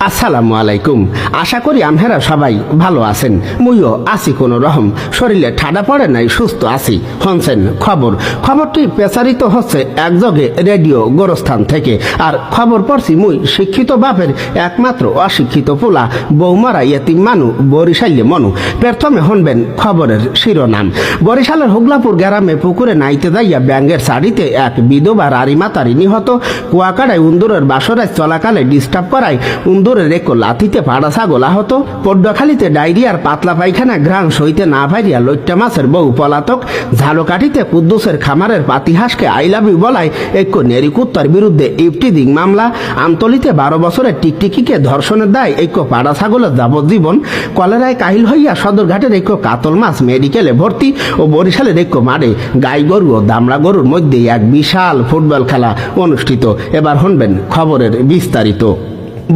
আসসালামু আলাইকুম। আশা করি আমহেরা সবাই ভালো আছেন। মুইও আছি কোনো রকম, শরীরে ঠাডা পড়ে নাই, সুস্থ আছি। হনছেন খবরটি প্রচারিত হচ্ছে একযোগে রেডিও গোরস্থান থেকে। আর খবর পড়ছি মুই শিক্ষিত বাপের একমাত্র অশিক্ষিত পোলা, বৌমারা ইয়েতিম মানু, বরিশালে মনু। প্রথমে হনবেন খবরের শিরোনাম। বরিশালের হুগলাপুর গ্রামে পুকুরে নাইতে যাইয়া ব্যাঙ্গের শাড়িতে এক বিধবা রারি মাতারি নিহত। কুয়াকাড়ায় উন্দুরের বাসরায় চলাকালে ডিস্টার্ব করায় উন্দুরের এক লাথিতে পাড়া ছাগল আহত। পড্ডখালিতে ডায়রিয়ার পাতলা পায়খানা ঘ্রাণ সইতে না ভাইরিয়া লইট্টা মাছের বউ পলাতক। ঝালকাঠিতে কুদ্দুসের খামারের পাতিহাসকে আই লাভ ইউ বলায় এক নেরিকুত্তার বিরুদ্ধে ইফটিজিং মামলা। আমতলিতে 12 বছরের টিকটিকিকে ধর্ষণের দায় এক পাড়া ছাগলের যাবজ্জীবন। কলেরায় কাহিল হইয়া সদরঘাটের এক কাতল মাছ মেডিকেলে ভর্তি। ও বরিশালের এক মাঠে গাই গরু ও দামড়া গরুর মধ্যে এক বিশাল ফুটবল খেলা অনুষ্ঠিত। এবার শুনবেন খবরের বিস্তারিত।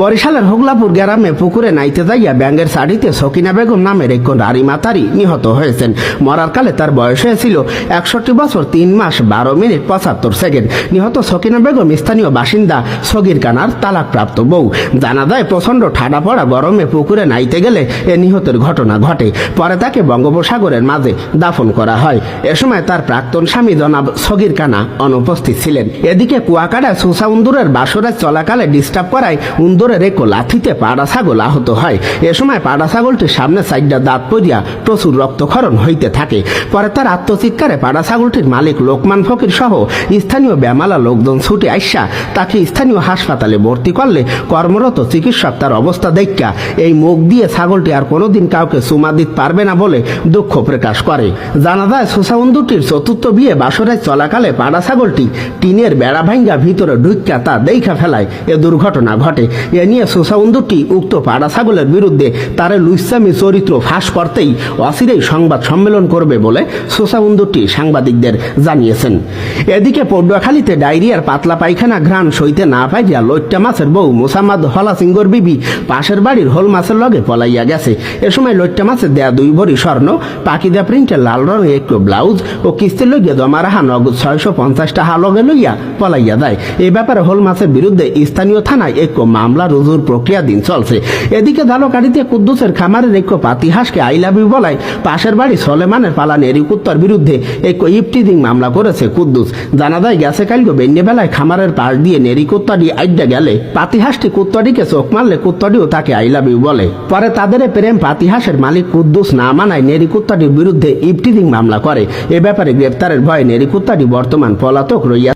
বরিশালের হুগলাপুর গ্রামে পুকুরে নাইতে যাইয়া ব্যাঙ্গের শাড়িতে সকিনা বেগম নামের এক নারী মাতারি নিহত হয়েছেন। মরার কালে তার বয়স হয়েছিল 61 বছর 3 মাস 12 মিনিট 75 সেকেন্ড। নিহত সকিনা বেগম স্থানীয় বাসিন্দা সগির কানার তালাকপ্রাপ্ত বউ। জানা যায় প্রচন্ড ঠাডা পড়া গরমে পুকুরে নাইতে গেলে এ নিহতের ঘটনা ঘটে। পরে তাকে বঙ্গোপসাগরের মাঝে দাফন করা হয়। এ সময় তার প্রাক্তন স্বামী জনাব সগির কানা অনুপস্থিত ছিলেন। এদিকে কুয়াকাড়ায় সুসা উন্দুরের বাসরে চলাকালে ডিস্টার্ব করায় উন্দুরের এক লাথিতে পাড়া ছাগল আহত হয়। এ সময় পাড়া ছাগলটির সামনে সাইডটা দাঁত পড়িয়া প্রচুর রক্তক্ষরণ হইতে থাকে। পরে তার আত্মচিৎকারে পাড়া ছাগলটির মালিক লোকমান ফকির সহ স্থানীয় ব্যামালা লোকজন ছুটে আইসা তাকে স্থানীয় হাসপাতালে ভর্তি করলে কর্মরত চিকিৎসক তার অবস্থা দেখা এই মুখ দিয়ে ছাগলটি আর কোনোদিন কাউকে চুমা দিতে পারবে না বলে দুঃখ প্রকাশ করে। জানা যায় সুসা উন্দুরটির চতুর্থ বিয়ে বাসরায় চলাকালে পাড়া ছাগলটি টিনের বেড়া ভাঙ্গা ভিতরে ঢুক্কা তা দেখা ফেলায় এ দুর্ঘটনা ঘটে। এ নিয়ে সুসা উন্দুরটি উক্ত পাড়া ছাগলের বিরুদ্ধে তার লুইসামি চরিত্র ফাঁস করতেই অচিরেই সংবাদ সম্মেলন করবে বলে সুসা উন্দুরটি সাংবাদিকদের জানিয়েছেন। এদিকে পড্ডখালিতে ডায়রিয়ার পাতলা পায়খানা ঘ্রাণ সইতে না পাইয়া লইট্টা মাছের বউ মোসাম্মদ হলা সিংহর বিবি পাশের বাড়ির হোল মাছের লগে পলাইয়া গেছে। এ সময় লইট্টা মাছের দেয়া 2 ভরি স্বর্ণ, পাকিদা প্রিন্টের লাল রঙের একটু ব্লাউজ ও কিস্তির লইয়া জমা রাহা নগদ 650 টাকা লগে লইয়া পলাইয়া যায়। এই ব্যাপারে হোল মাছের বিরুদ্ধে স্থানীয় থানায় এক মামলা রুজুর প্রক্রিয়াধীন চলছে। এদিকে ধালকাঠিতে কুদ্দুসের খামারের এক পাতিহাসকে আই লাভ ইউ বলায় পাশের বাড়ি সলেমানের পালা নেরিকুত্তার বিরুদ্ধে এক ইফটিজিং মামলা করেছে কুদ্দুস। জানা যায় গেছে কালকে বেন্যে বেলায় খামারের পাশ দিয়ে নেরিকুত্তাটি আইডা গেলে পাতিহাসটি কুত্তাটিকে চোখ মারলে কুত্তাটিও তাকে আই লাভ ইউ বলে। পরে তাদের প্রেম পাতিহাসের মালিক কুদ্দুস না মানায় নেরিকুত্তাটির বিরুদ্ধে ইফটিজিং মামলা করে। এ ব্যাপারে গ্রেপ্তারের ভয়ে নেরিকুত্তাটি বর্তমান পলাতক রইয়া।